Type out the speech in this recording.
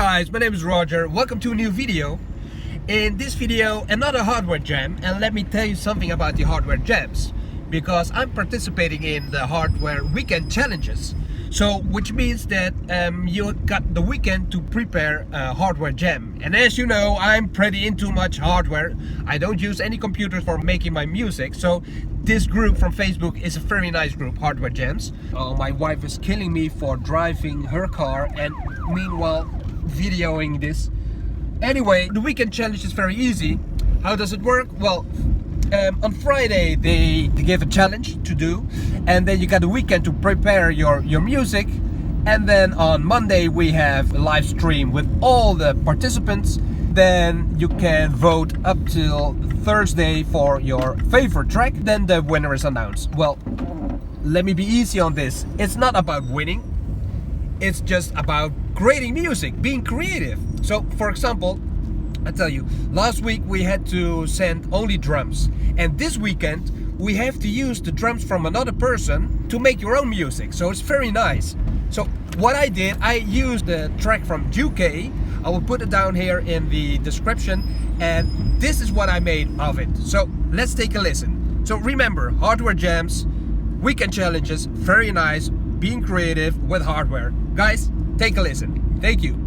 guys, my name is Roger. Welcome to a new video. In this video, another hardware jam, and let me tell you something about the hardware jams, because I'm participating in the hardware weekend challenges. So, which means that you got the weekend to prepare a hardware jam. And as you know, I'm pretty into much hardware. I don't use any computers for making my music. So this group from Facebook is a very nice group, Hardware Jams. Oh, my wife is killing me for driving her car and meanwhile videoing this. Anyway, the weekend challenge is very easy. How does it work? Well, on Friday they give a challenge to do, and then you got the weekend to prepare your music, and then on Monday we have a live stream with all the participants. Then you can vote up till Thursday for your favorite track, then the winner is announced. Well, let me be easy on this. It's not about winning, it's just about creating music, being creative. So for example, I tell you, last week we had to send only drums, and this weekend we have to use the drums from another person to make your own music. So it's very nice. So what I did, I used the track from JuKay. I will put it down here in the description, and this is what I made of it. So let's take a listen. So remember, hardware jams, weekend challenges, very nice, being creative with hardware. Guys, take a listen. Thank you.